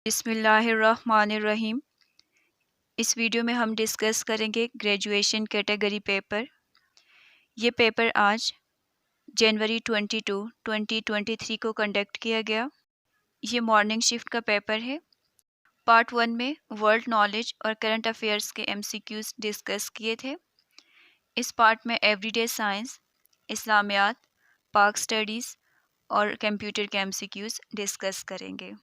बिस्मिल्लाहिर्रहमानिर्रहीम। इस वीडियो में हम डिस्कस करेंगे ग्रेजुएशन कैटेगरी पेपर। ये पेपर आज जनवरी 22, 2023 को कंडक्ट किया गया। ये मॉर्निंग शिफ्ट का पेपर है। पार्ट 1 में वर्ल्ड नॉलेज और करंट अफेयर्स के MCQs डिस्कस किए थे। इस पार्ट में एवरीडे साइंस, इस्लामियात, पाक स्टडीज़ और कंप्यूटर के MCQs डिस्कस करेंगे।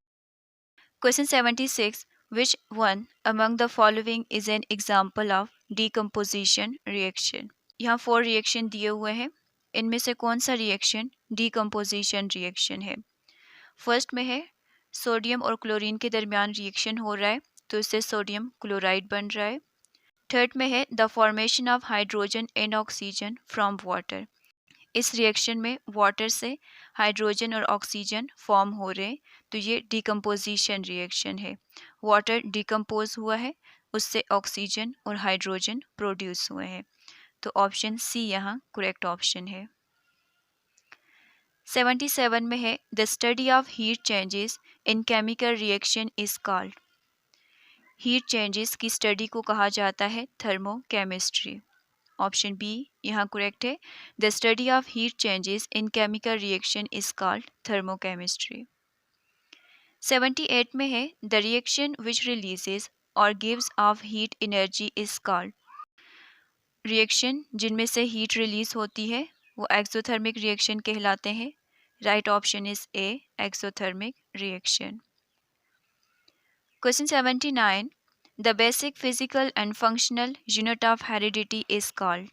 Question 76, which one among the following is an example of decomposition reaction? यहाँ 4 रिएक्शन दिए हुए हैं। इनमें से कौन सा रिएक्शन decomposition रिएक्शन है? फर्स्ट में है सोडियम और क्लोरीन के दरमियान रिएक्शन हो रहा है तो इससे सोडियम क्लोराइड बन रहा है। थर्ड में है the formation of hydrogen and oxygen from water. इस रिएक्शन में वाटर से हाइड्रोजन और ऑक्सीजन फॉर्म हो रहे हैं तो ये डिकम्पोजिशन रिएक्शन है। वाटर डिकम्पोज हुआ है, उससे ऑक्सीजन और हाइड्रोजन प्रोड्यूस हुए हैं। तो ऑप्शन सी यहाँ करेक्ट ऑप्शन है। 77 में है the study of heat changes in chemical reaction is called. Heat changes की स्टडी को कहा जाता है थर्मोकेमिस्ट्री। ऑप्शन बी यहाँ करेक्ट है। The study of heat changes in chemical reaction is called thermochemistry. 78 में है द रिएक्शन विच रिलीजेस और gives off heat energy is called. Reaction जिनमें से हीट रिलीज होती है वो एक्सोथर्मिक रिएक्शन कहलाते हैं। Right option is A, exothermic reaction. Question 79, the basic physical and functional unit of heredity is called.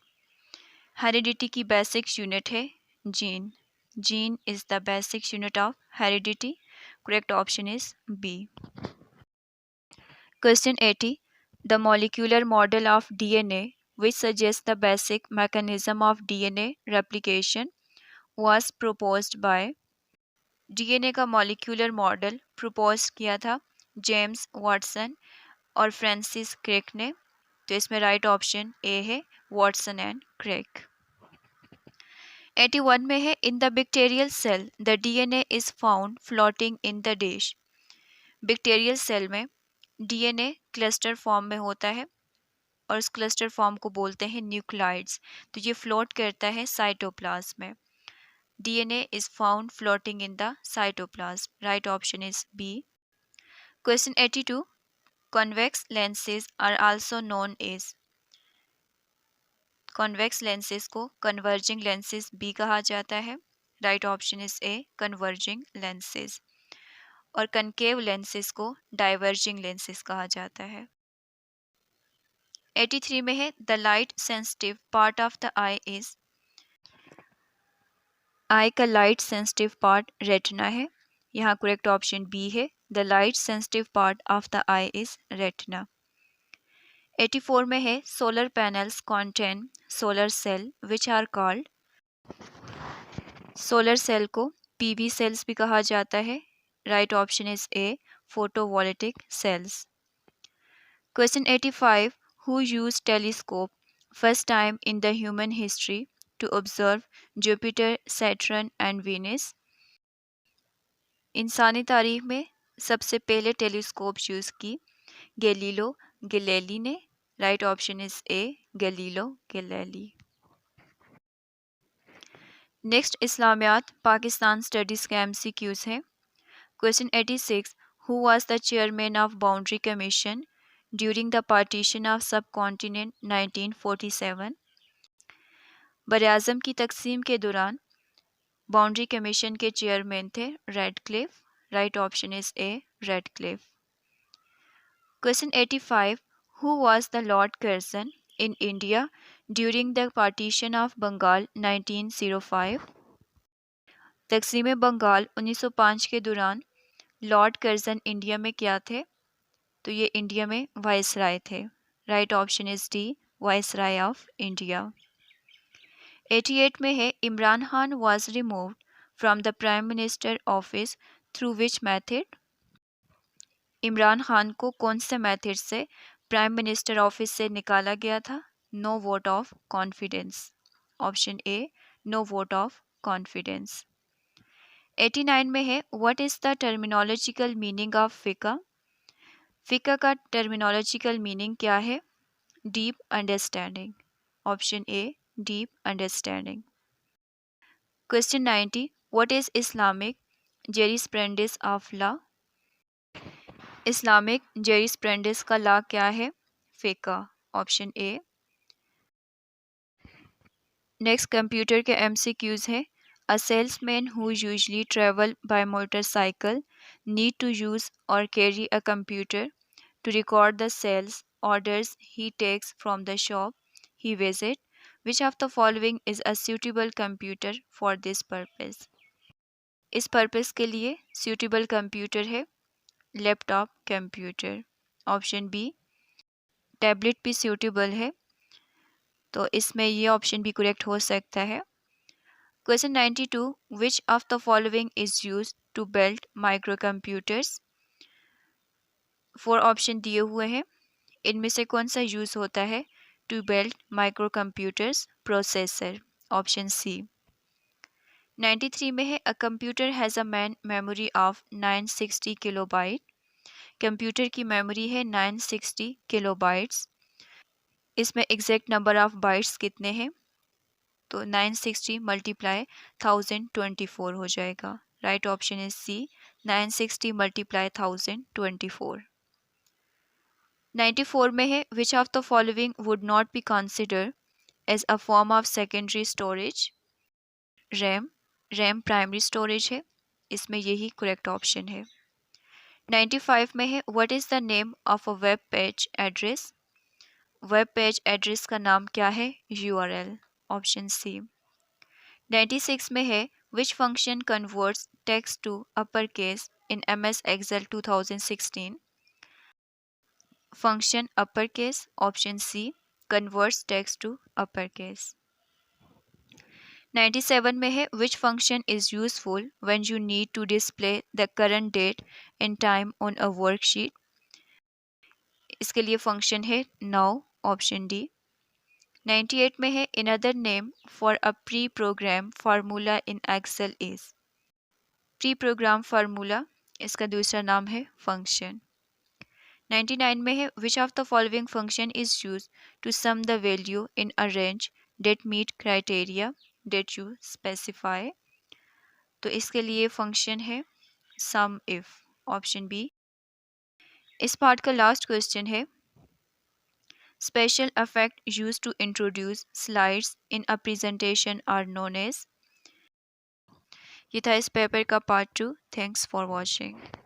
Heredity की basic unit है gene. Gene is the basic unit of heredity. Correct option is B. Question 80, the molecular model of DNA which suggests the basic mechanism of DNA replication was proposed by। DNA का molecular model propose किया था James Watson और Francis Crick ने। तो इसमें right option A है, Watson and Crick. 81 में है in the bacterial cell the DNA is found floating in the dish. Bacterial cell में DNA क्लस्टर फॉर्म में होता है और उस क्लस्टर फॉर्म को बोलते हैं न्यूक्लाइड्स। तो ये फ्लोट करता है साइटोप्लाज्म में। DNA is found floating in the cytoplasm. Right option is B. Question 82, convex lenses are also known as. Convex lenses को कन्वर्जिंग लेंसेज भी कहा जाता है। Right option is A, converging lenses. और कनकेव लेंसेज को diverging lenses कहा जाता है। 83 में है the light sensitive part of the eye is. Eye का लाइट सेंसिटिव पार्ट रेटिना है। यहाँ करेक्ट ऑप्शन बी है, the light sensitive part of the eye is retina. 84 में है solar panels contain solar cell which are called. Solar cell को PV cells भी कहा जाता है। Right option is A, photovoltaic cells. Question 85, who used telescope first time in the human history to observe Jupiter, Saturn and Venus। इंसानी तारीख में सबसे पहले टेलीस्कोप यूज़ की गैलीलो गैलीली ने। Right option is A, Galileo Galilei. Next इस्लामियात Pakistan studies के MCQs है। Question 86, who was the chairman of Boundary Commission during the partition of subcontinent 1947। बरआज़म की तकसीम के दौरान बाउंड्री कमीशन के चेयरमैन थे Radcliffe. Right option is A, Radcliffe. Question 85, who was the Lord Curzon in India during the partition of Bengal 1905। तकसीम बंगाल 1905 के दौरान लॉर्ड कर्जन इंडिया में क्या थे? तो ये इंडिया में वाइसराय थे। Right option is D, viceroy of India. 88 में है Imran Khan was removed from the prime minister office through which method. Imran Khan को कौन से मेथड से प्राइम मिनिस्टर ऑफिस से निकाला गया था? No vote of confidence. Option A, no vote of confidence. 89 में है what is the terminological meaning of फिका। फ़िक़्ह का टर्मिनोलॉजिकल मीनिंग क्या है? Deep understanding. Option A deep understanding. Question 90, what is Islamic jurisprudence of law? Islamic jurisprudence का law क्या है? फ़िक़्ह। Option A. नेक्स्ट कंप्यूटर के MCQs है। A salesman who usually travel by motorcycle need to use और carry a computer to record the sales orders he takes from the shop he visits. Which of the following is a suitable computer for this purpose? इस purpose के लिए suitable computer है laptop computer. Option B tablet भी suitable है, तो इसमें ये option भी करेक्ट हो सकता है। Question 92, which of the following is used to build microcomputers? 4 option दिए हुए हैं, इनमें से कौन सा यूज़ होता है to build micro computers? Processor. Option C. 93 में है a computer has a main memory of 960 kilobyte. Computer की मेमोरी है 960 किलोबाइट्स। इसमें एग्जैक्ट नंबर ऑफ बाइट्स कितने हैं? तो 960 मल्टीप्लाई 1024 हो जाएगा। Right option is C, 960 multiply 1024। 94 में है which of the following would not be consider as a form of secondary storage? RAM. RAM primary storage है, इसमें यही करेक्ट ऑप्शन है। 95 में है what is the name of a web page address? Web page address का नाम क्या है? URL। Option C. 96 में है which function converts text to upper case in MS Excel 2016? Function upper case. Option C converts text to upper case. 97 में है which function is useful when you need to display the current date and time on a worksheet? इसके लिए function है now. Option D. 98 में है another name for a pre program formula in Excel is? Pre program formula, इसका दूसरा नाम है function. 99 में है which of the following function is use to sum the value in a range that meet criteria that you specify? तो इसके लिए function है सम इफ। Option B. इस पार्ट का लास्ट क्वेश्चन है special effect use to introduce slides in a presentation are known as? ये था इस पेपर का पार्ट 2। Thanks for watching.